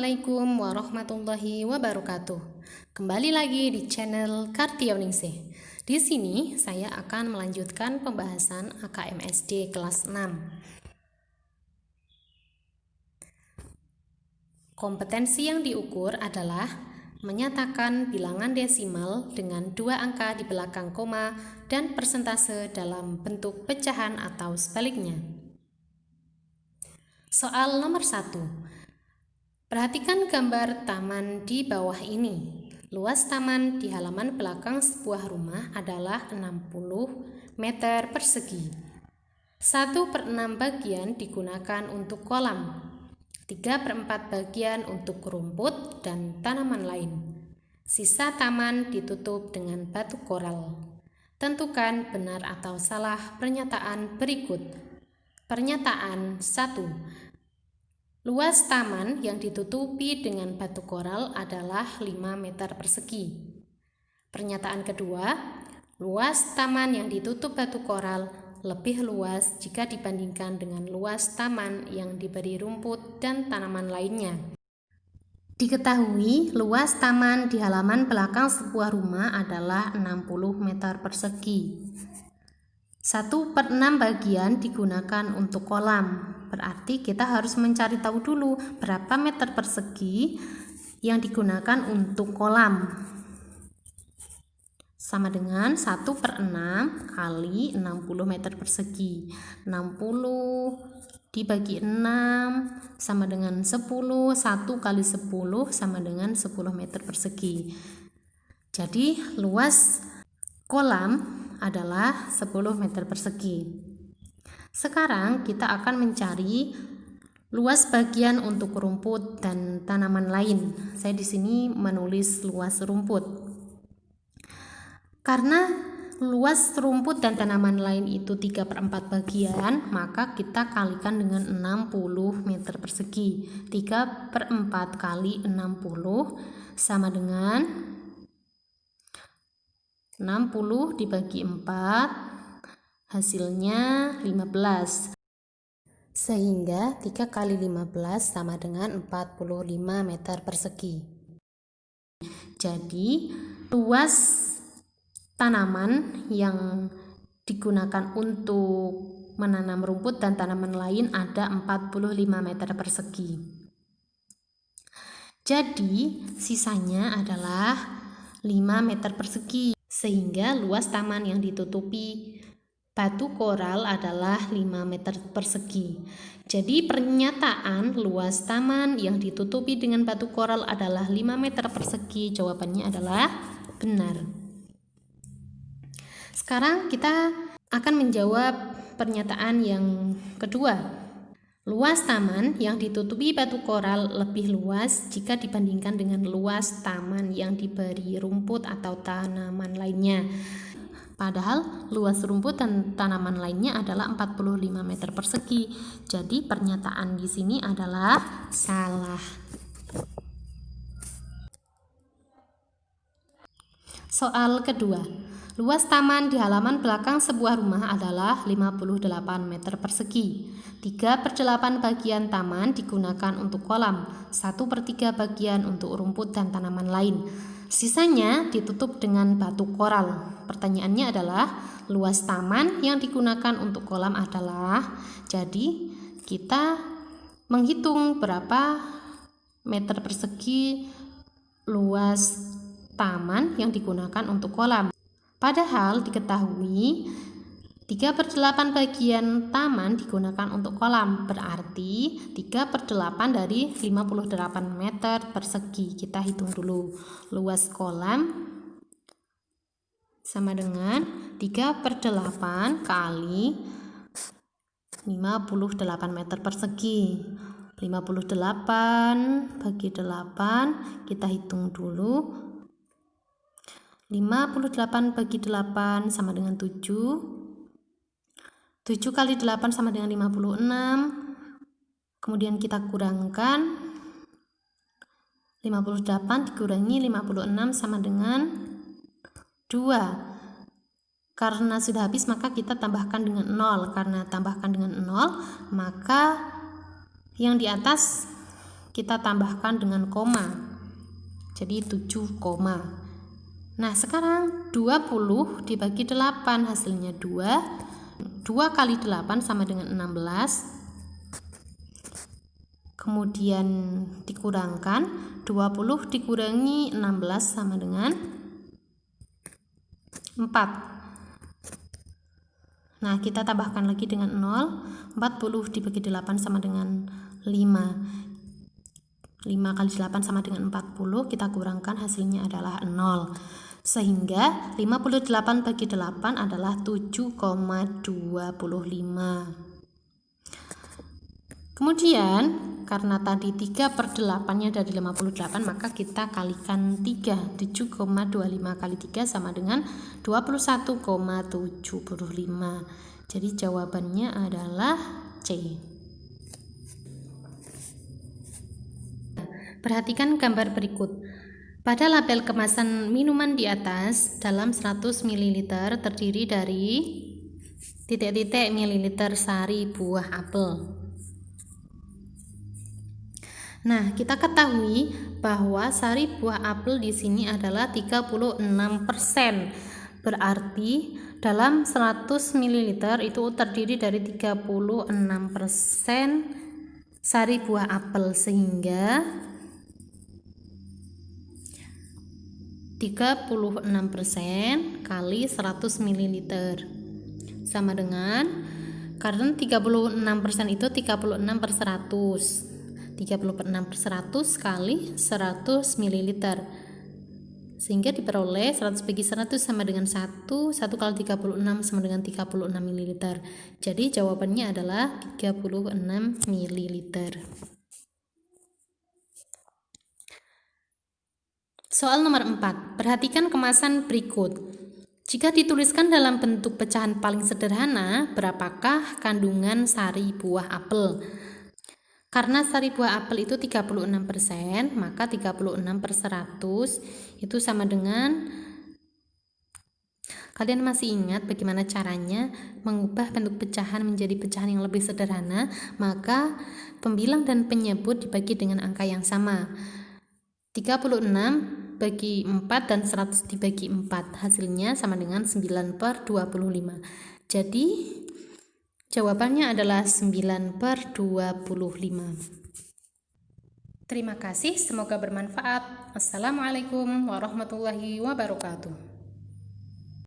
Assalamualaikum warahmatullahi wabarakatuh. Kembali lagi di channel Kartioningsih. Di sini saya akan melanjutkan pembahasan AKMSD kelas 6. Kompetensi yang diukur adalah menyatakan bilangan desimal dengan 2 angka di belakang koma dan persentase dalam bentuk pecahan atau sebaliknya. Soal nomor 1. Perhatikan gambar taman di bawah ini. Luas taman di halaman belakang sebuah rumah adalah 60 meter persegi. 1/6 bagian digunakan untuk kolam, 3/4 bagian untuk rumput dan tanaman lain. Sisa taman ditutup dengan batu koral. Tentukan benar atau salah pernyataan berikut. Pernyataan 1. Luas taman yang ditutupi dengan batu koral adalah 5 meter persegi. Pernyataan kedua, luas taman yang ditutup batu koral lebih luas jika dibandingkan dengan luas taman yang diberi rumput dan tanaman lainnya. Diketahui luas taman di halaman belakang sebuah rumah adalah 60 meter persegi. 1/6 bagian digunakan untuk kolam. Berarti kita harus mencari tahu dulu berapa meter persegi yang digunakan untuk kolam. Sama dengan 1/6 kali 60 meter persegi. 60 dibagi 6 sama dengan 10. 1 kali 10 sama dengan 10 meter persegi. Jadi luas kolam adalah 10 meter persegi. Sekarang kita akan mencari luas bagian untuk rumput dan tanaman lain. Saya di sini menulis luas rumput. Karena luas rumput dan tanaman lain itu 3/4 bagian, maka kita kalikan dengan 60 meter persegi. 3/4 kali 60 sama dengan 60 dibagi 4, hasilnya 15. Sehingga 3 kali 15 sama dengan 45 meter persegi. Jadi luas tanaman yang digunakan untuk menanam rumput dan tanaman lain ada 45 meter persegi. Jadi sisanya adalah 5 meter persegi. Sehingga luas taman yang ditutupi batu koral adalah 5 meter persegi. Jadi pernyataan luas taman yang ditutupi dengan batu koral adalah 5 meter persegi. Jawabannya adalah benar. Sekarang kita akan menjawab pernyataan yang kedua. Luas taman yang ditutupi batu koral lebih luas jika dibandingkan dengan luas taman yang diberi rumput atau tanaman lainnya. Padahal luas rumput dan tanaman lainnya adalah 45 meter persegi. Jadi pernyataan di sini adalah salah. Soal kedua. Luas taman di halaman belakang sebuah rumah adalah 58 meter persegi. 3/8 bagian taman digunakan untuk kolam, 1/3 bagian untuk rumput dan tanaman lain. Sisanya ditutup dengan batu koral. Pertanyaannya adalah luas taman yang digunakan untuk kolam adalah, jadi kita menghitung berapa meter persegi luas taman yang digunakan untuk kolam. Padahal diketahui 3/8 bagian taman digunakan untuk kolam, berarti 3/8 dari 58 meter persegi. Kita hitung dulu. Luas kolam sama dengan 3/8 kali 58 meter persegi. 58 bagi 8, kita hitung dulu. 58 bagi 8 sama dengan 7. 7 kali 8 sama dengan 56. Kemudian kita kurangkan. 58 dikurangi 56 sama dengan 2. Karena sudah habis maka kita tambahkan dengan 0. Karena tambahkan dengan 0, maka yang di atas kita tambahkan dengan koma. Jadi 7, Nah, sekarang 20 dibagi 8 hasilnya 2. 2 kali 8 sama dengan 16. Kemudian dikurangkan 20 dikurangi 16 sama dengan 4. Nah, kita tambahkan lagi dengan 0. 40 dibagi 8 sama dengan 5. 5 kali 8 sama dengan 40. Kita kurangkan hasilnya adalah 0. Sehingga 58 bagi 8 adalah 7,25. Kemudian karena tadi 3/8-nya dari 58, maka kita kalikan 3. 7,25 kali 3 sama dengan 21,75. Jadi jawabannya adalah C. Perhatikan gambar berikut. Pada label kemasan minuman di atas, dalam 100 ml terdiri dari titik-titik mililiter sari buah apel. Nah, kita ketahui bahwa sari buah apel di sini adalah 36%. Berarti dalam 100 ml itu terdiri dari 36% sari buah apel, sehingga 36% kali 100 ml sama dengan, karena 36% itu 36/100. 36/100 kali 100 ml, sehingga diperoleh 100 bagi 100 sama dengan 1. 1 kali 36 sama dengan 36 ml. Jadi jawabannya adalah 36 ml. Soal nomor 4. Perhatikan kemasan berikut. Jika dituliskan dalam bentuk pecahan paling sederhana, berapakah kandungan sari buah apel? Karena sari buah apel itu 36%, maka 36/100 itu sama dengan, kalian masih ingat bagaimana caranya mengubah bentuk pecahan menjadi pecahan yang lebih sederhana? Maka pembilang dan penyebut dibagi dengan angka yang sama. 36 bagi 4 dan 100 dibagi 4, hasilnya sama dengan 9/25. Jadi jawabannya adalah 9/25. Terima kasih, semoga bermanfaat. Assalamualaikum warahmatullahi wabarakatuh.